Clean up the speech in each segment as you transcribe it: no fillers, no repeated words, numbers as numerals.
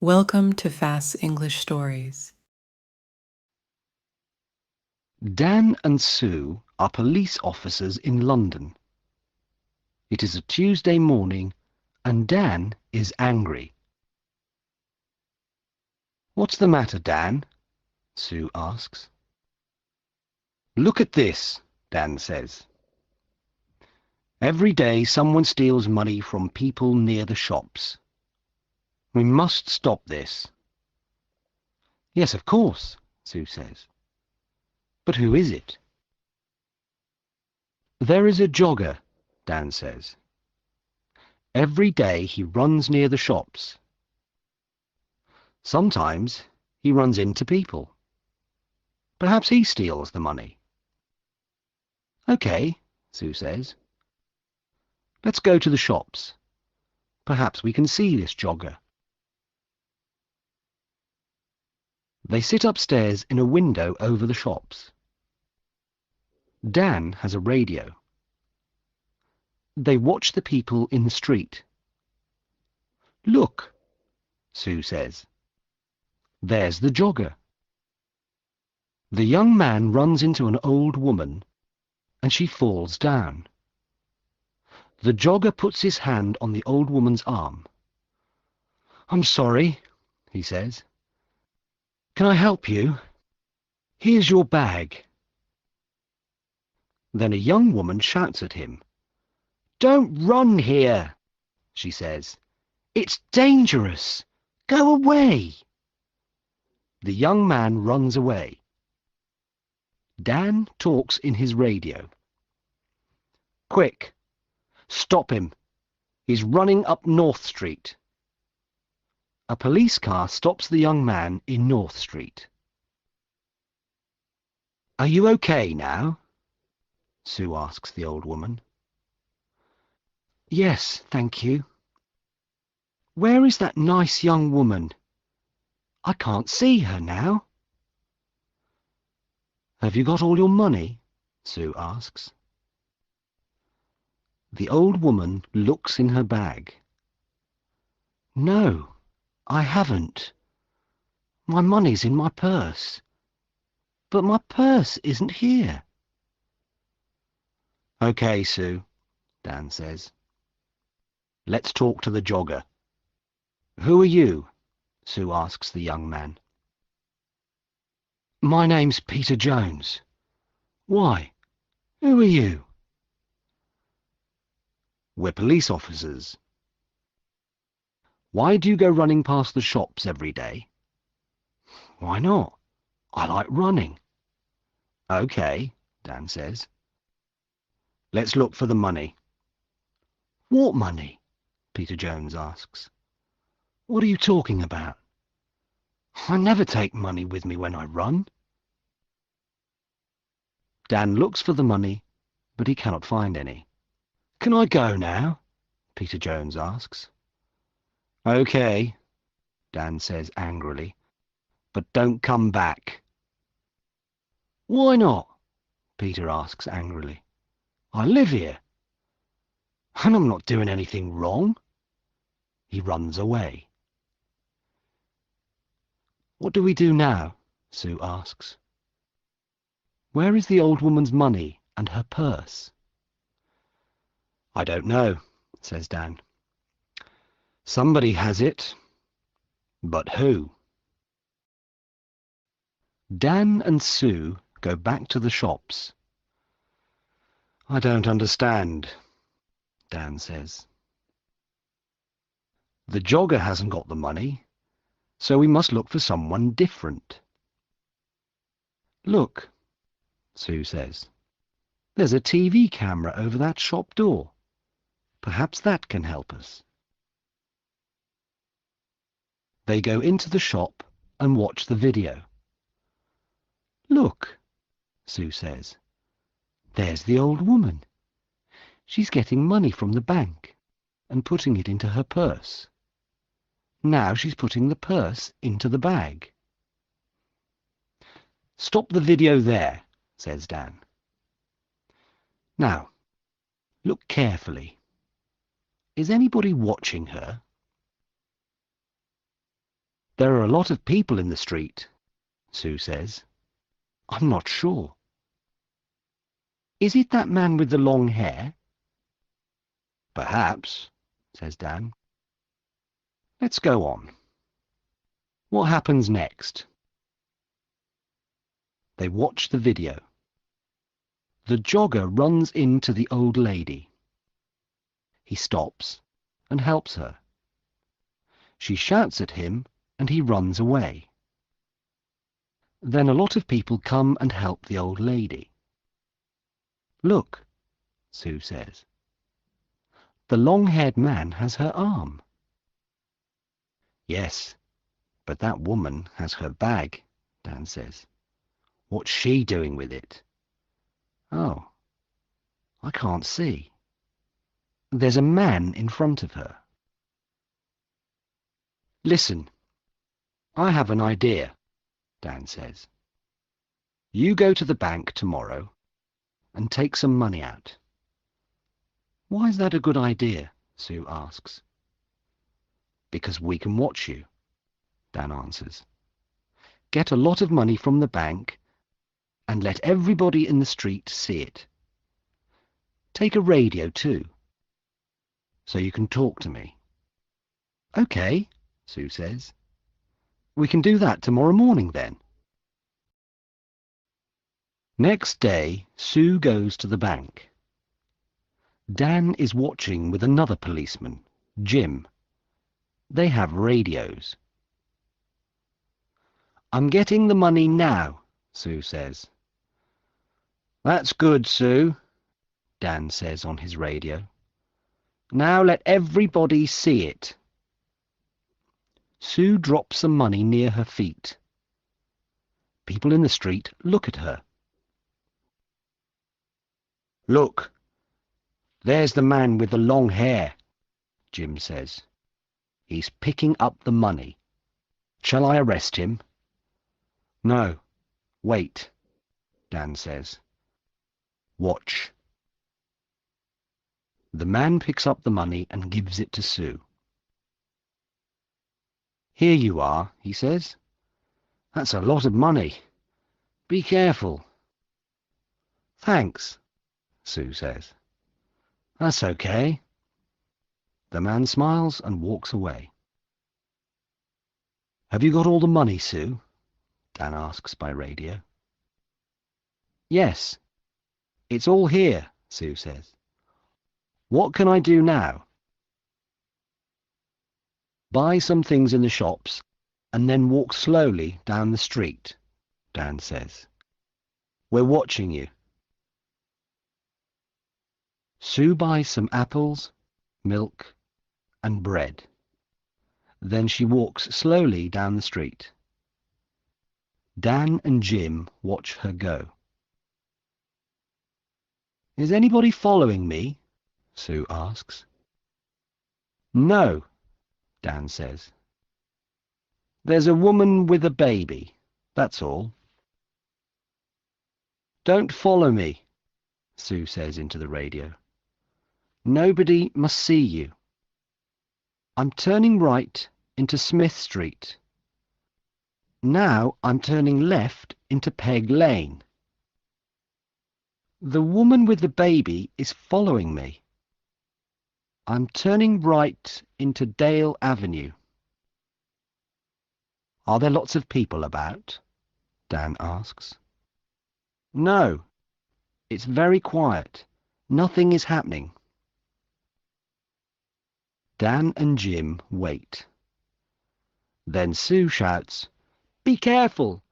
Welcome to Fast English Stories. Dan and Sue are police officers in London. It is a Tuesday morning and Dan is angry. "What's the matter, Dan?" Sue asks. "Look at this," Dan says. "Every day someone steals money from people near the shops. We must stop this." "Yes, of course," Sue says. "But who is it?" "There is a jogger," Dan says. "Every day he runs near the shops. Sometimes he runs into people. Perhaps he steals the money." "OK," Sue says. "Let's go to the shops. Perhaps we can see this jogger." They sit upstairs in a window over the shops. Dan has a radio. They watch the people in the street. "Look," Sue says. "There's the jogger." The young man runs into an old woman and she falls down. The jogger puts his hand on the old woman's arm. "I'm sorry," he says. "Can I help you? Here's your bag." Then a young woman shouts at him. "Don't run here," she says. "It's dangerous. Go away." The young man runs away. Dan talks in his radio. "Quick! Stop him. He's running up North Street." A police car stops the young man in North Street. "Are you okay now?" Sue asks the old woman. "Yes, thank you." "Where is that nice young woman? I can't see her now." "Have you got all your money?" Sue asks. The old woman looks in her bag. "No, I haven't. My money's in my purse. But my purse isn't here." "OK, Sue," Dan says. "Let's talk to the jogger." "Who are you?" Sue asks the young man. "My name's Peter Jones." "Why? Who are you?" "We're police officers." "Why do you go running past the shops every day?" "Why not? I like running." "OK," Dan says. "Let's look for the money." "What money?" Peter Jones asks. "What are you talking about? I never take money with me when I run." Dan looks for the money, but he cannot find any. "Can I go now?" Peter Jones asks. "OK," Dan says angrily, "but don't come back." "Why not?" Peter asks angrily. "I live here, and I'm not doing anything wrong." He runs away. "What do we do now?" Sue asks. "Where is the old woman's money and her purse?" "I don't know," says Dan. "Somebody has it, but who?" Dan and Sue go back to the shops. "I don't understand," Dan says. "The jogger hasn't got the money, so we must look for someone different." "Look," Sue says. "There's a TV camera over that shop door. Perhaps that can help us." They go into the shop and watch the video. "Look," Sue says. "There's the old woman. She's getting money from the bank and putting it into her purse. Now she's putting the purse into the bag." "Stop the video there," says Dan. "Now, look carefully. Is anybody watching her?" There are a lot of people in the street, Sue says. I'm not sure. Is it that man with the long hair? Perhaps, says Dan. Let's go on. What happens next? They watch the video. The jogger runs into the old lady. He stops and helps her. She shouts at him and he runs away. Then a lot of people come and help the old lady. Look, Sue says. The long-haired man has her arm. Yes, but that woman has her bag, Dan says. What's she doing with it? Oh, I can't see. There's a man in front of her. Listen, I have an idea, Dan says. You go to the bank tomorrow and take some money out. Why is that a good idea? Sue asks. Because we can watch you, Dan answers. Get a lot of money from the bank and let everybody in the street see it. Take a radio too, so you can talk to me. Okay, Sue says. We can do that tomorrow morning then. Next day, Sue goes to the bank. Dan is watching with another policeman, Jim. They have radios. I'm getting the money now, Sue says. That's good, Sue, Dan says on his radio. Now let everybody see it. Sue drops some money near her feet. People in the street look at her. Look, there's the man with the long hair, Jim says. He's picking up the money. Shall I arrest him? No, wait, Dan says. Watch. The man picks up the money and gives it to Sue. Here you are, he says. That's a lot of money. Be careful. Thanks, Sue says. That's okay. The man smiles and walks away. Have you got all the money, Sue? Dan asks by radio. Yes, it's all here, Sue says. What can I do now? Buy some things in the shops and then walk slowly down the street, Dan says. We're watching you. Sue buys some apples, milk, and bread. Then she walks slowly down the street. Dan and Jim watch her go. Is anybody following me? Sue asks. No, Dan says. There's a woman with a baby, that's all. Don't follow me, Sue says into the radio. Nobody must see you. I'm turning right into Smith Street. Now I'm turning left into Peg Lane. The woman with the baby is following me. I'm turning right into Dale Avenue. Are there lots of people about? Dan asks. No, it's very quiet. Nothing is happening. Dan and Jim wait. Then Sue shouts, Be careful!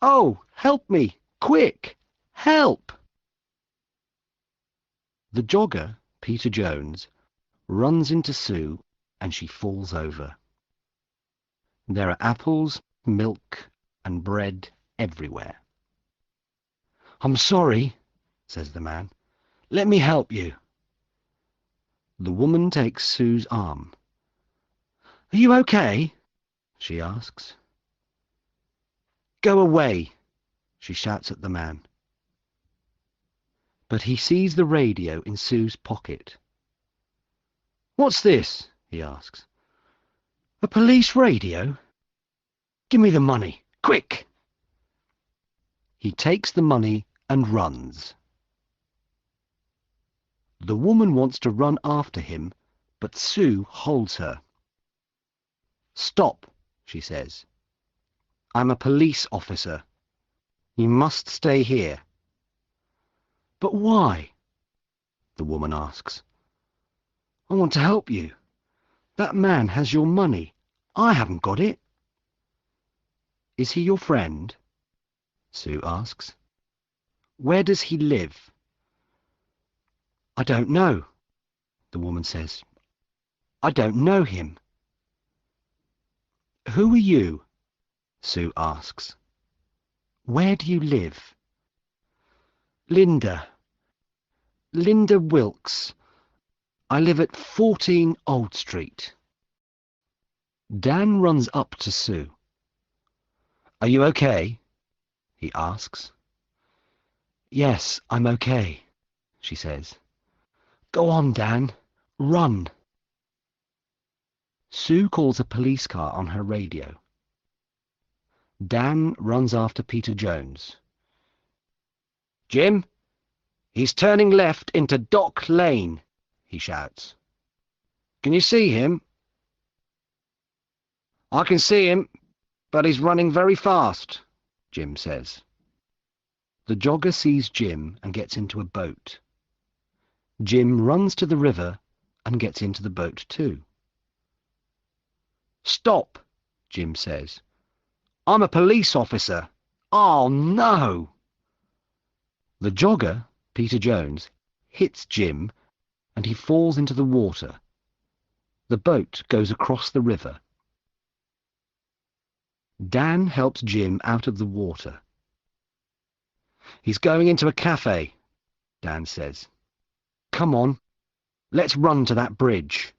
Oh, help me! Quick! Help! The jogger, Peter Jones, runs into Sue and she falls over. There are apples, milk and bread everywhere. I'm sorry, says the man. Let me help you. The woman takes Sue's arm. Are you okay? She asks. Go away, she shouts at the man. But he sees the radio in Sue's pocket. What's this? He asks. A police radio? Give me the money, quick! He takes the money and runs. The woman wants to run after him, but Sue holds her. Stop, she says. I'm a police officer. You must stay here. But why? The woman asks. I want to help you. That man has your money. I haven't got it. Is he your friend? Sue asks. Where does he live? I don't know, the woman says. I don't know him. Who are you? Sue asks. Where do you live? Linda. Linda Wilkes. I live at 14 Old Street. Dan runs up to Sue. Are you okay? He asks. Yes, I'm okay, she says. Go on, Dan. Run. Sue calls a police car on her radio. Dan runs after Peter Jones. Jim, he's turning left into Dock Lane, he shouts. Can you see him? I can see him, but he's running very fast, Jim says. The jogger sees Jim and gets into a boat. Jim runs to the river and gets into the boat too. Stop, Jim says. I'm a police officer. Oh, no! The jogger, Peter Jones, hits Jim and he falls into the water. The boat goes across the river. Dan helps Jim out of the water. He's going into a cafe, Dan says. Come on, let's run to that bridge.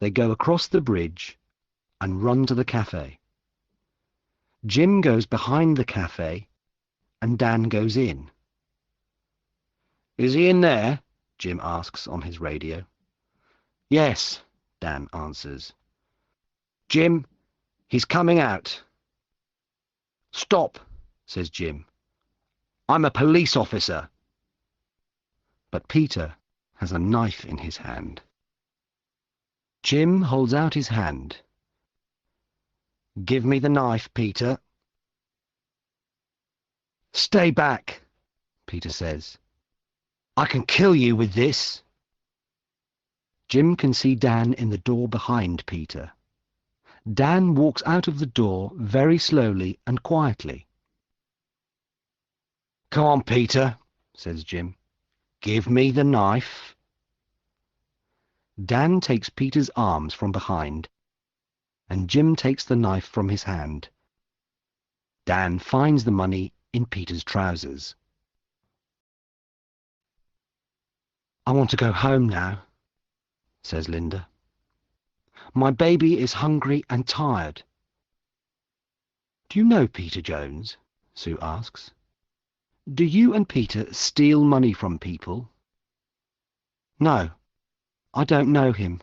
They go across the bridge and run to the cafe. Jim goes behind the cafe and Dan goes in. Is he in there? Jim asks on his radio. Yes, Dan answers. Jim, he's coming out. Stop, says Jim. I'm a police officer. But Peter has a knife in his hand. Jim holds out his hand. Give me the knife, Peter. Stay back, Peter says. I can kill you with this. Jim can see Dan in the door behind Peter. Dan walks out of the door very slowly and quietly. Come on, Peter, says Jim. Give me the knife. Dan takes Peter's arms from behind, and Jim takes the knife from his hand. Dan finds the money in Peter's trousers. I want to go home now, says Linda. My baby is hungry and tired. Do you know Peter Jones? Sue asks. Do you and Peter steal money from people? No, I don't know him,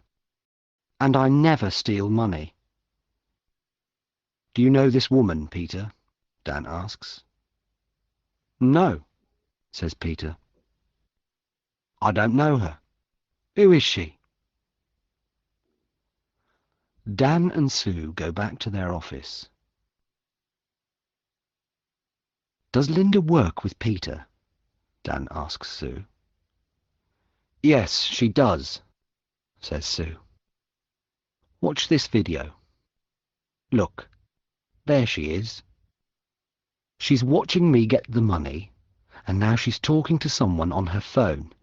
and I never steal money. Do you know this woman, Peter? Dan asks. No, says Peter. I don't know her. Who is she? Dan and Sue go back to their office. Does Linda work with Peter? Dan asks Sue. Yes, she does, says Sue. Watch this video. Look, there she is. She's watching me get the money, and now she's talking to someone on her phone.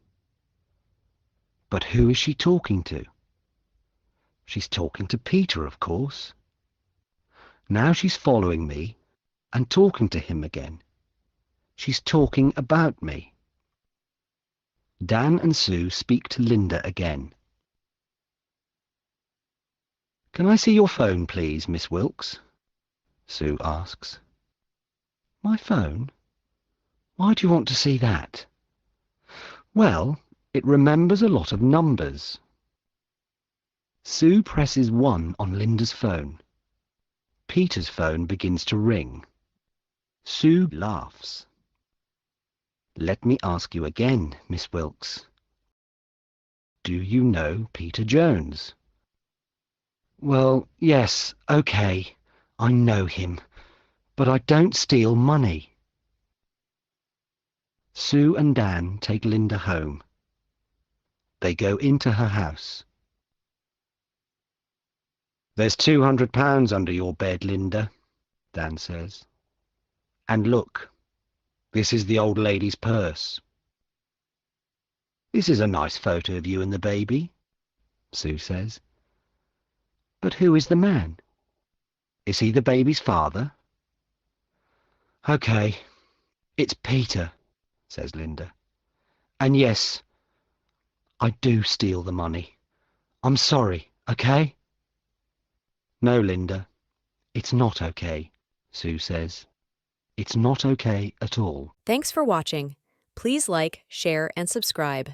But who is she talking to? She's talking to Peter, of course. Now she's following me and talking to him again. She's talking about me. Dan and Sue speak to Linda again. Can I see your phone, please, Miss Wilkes? Sue asks. My phone? Why do you want to see that? Well, it remembers a lot of numbers. Sue presses 1 on Linda's phone. Peter's phone begins to ring. Sue laughs. "Let me ask you again, Miss Wilkes. Do you know Peter Jones?" "Well, yes, okay. I know him. But I don't steal money." Sue and Dan take Linda home. They go into her house. "There's £200 under your bed, Linda," Dan says. "And look, this is the old lady's purse." "This is a nice photo of you and the baby," Sue says. "But who is the man? Is he the baby's father?" "Okay, it's Peter," says Linda. "And yes, I do steal the money. I'm sorry, okay?" "No, Linda, it's not okay," Sue says. "It's not okay at all." Thanks for watching. Please like, share, and subscribe.